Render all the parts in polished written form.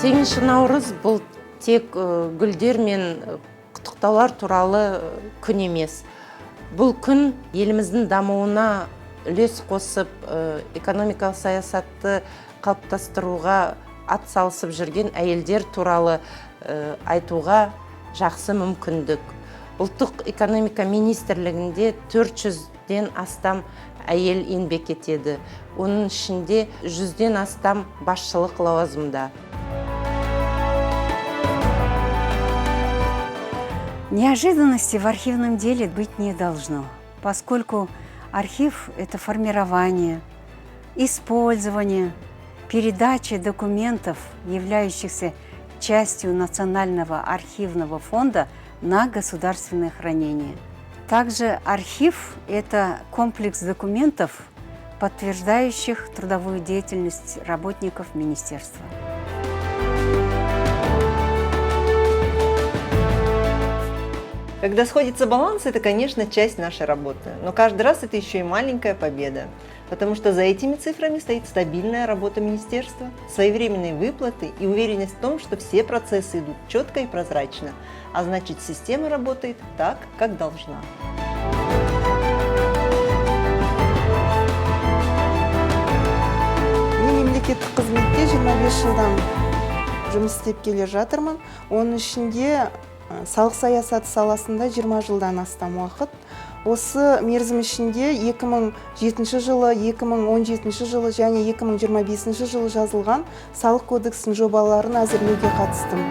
8 наурыз бұл тек гүлдер мен құттықтаулар туралы күн емес. Бұл күн еліміздің дамуына үлес қосып, экономикалық саясатты қалыптастыруға атсалысып жүрген әйелдер туралы айтуға жақсы мүмкіндік. Ұлттық экономика министрлігінде 400-ден астам әйел еңбек етеді. Оның ішінде 100-ден астам басшылық лауазымда. Неожиданности в архивном деле быть не должно, поскольку архив – это формирование, использование, передача документов, являющихся частью Национального архивного фонда, на государственное хранение. Также архив – это комплекс документов, подтверждающих трудовую деятельность работников министерства. Когда сходится баланс, это, конечно, часть нашей работы. Но каждый раз это еще и маленькая победа. Потому что за этими цифрами стоит стабильная работа министерства, своевременные выплаты и уверенность в том, что все процессы идут четко и прозрачно. А значит, система работает так, как должна. Мен мемлекеттік қызметте 25 жылдан жұмыс істеп келе жатырмын. Оның ішінде салық саясаты саласында 20 жылдан астам уақыт. Осы мерзім ішінде 2007 жылы, 2017 жылы және 2025 жылы жазылған салық кодексінің жобаларын әзірлеуге қатыстым.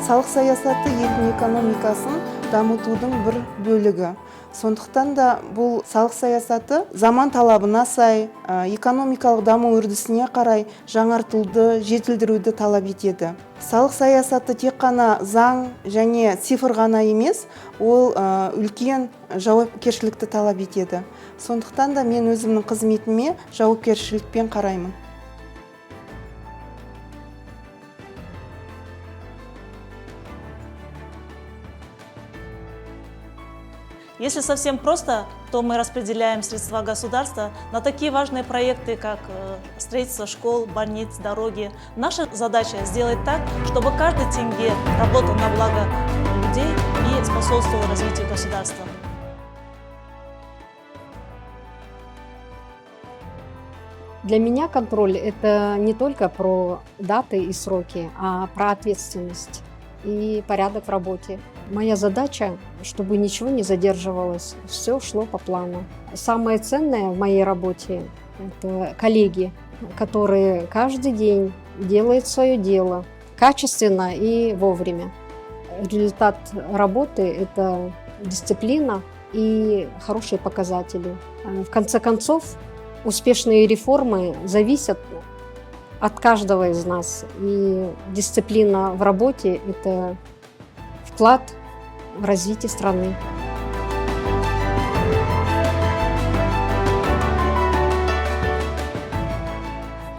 Салық саясаты елдің экономикасын дамытудың бір бөлігі. Сондықтан да бұл салық саясаты заман талабына сай, экономикалық даму үрдісіне қарай жаңартуды, жетілдіруді талап етеді. Салық саясаты тек қана заң және цифр ғана емес, ол үлкен жауапкершілікті талап етеді. Сондықтан да мен өзімнің қызметіме жауапкершілікпен қараймын. Если совсем просто, то мы распределяем средства государства на такие важные проекты, как строительство школ, больниц, дороги. Наша задача сделать так, чтобы каждый тенге работал на благо людей и способствовал развитию государства. Для меня контроль – это не только про даты и сроки, а про ответственность и порядок в работе. Моя задача, чтобы ничего не задерживалось, все шло по плану. Самое ценное в моей работе – это коллеги, которые каждый день делают свое дело качественно и вовремя. Результат работы – это дисциплина и хорошие показатели. В конце концов, успешные реформы зависят от каждого из нас. И дисциплина в работе – это вклад в развитие страны.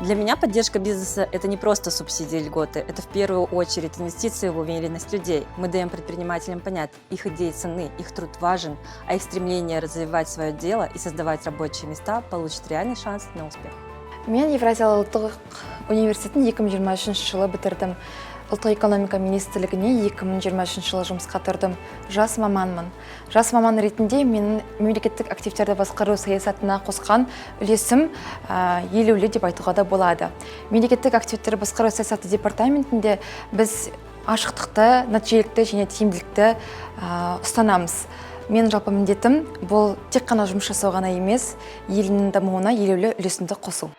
Для меня поддержка бизнеса – это не просто субсидии и льготы, это в первую очередь инвестиции в уверенность людей. Мы даем предпринимателям понять, их идеи ценны, их труд важен, а их стремление развивать свое дело и создавать рабочие места получит реальный шанс на успех. Мен Евразиялық ұлттық университетін 2023 жылы бітірдім. Ұлттық экономика министрлігіне 2023 жылы жұмысқа тұрдым. Жас маманмын. Жас маман ретінде менің мемлекеттік активтерді басқару саясатына қосқан үлесім елеулі деп айтуға да болады. Мемлекеттік активтерді басқару саясаты департаментінде біз ашықтықты, нәтижелікті және тиімділікті ұстанамыз. Мен жалпы міндетім бұл тек қана жұмыс жасау ғана емес, елінің дамуына елеулі үлесімді қосу.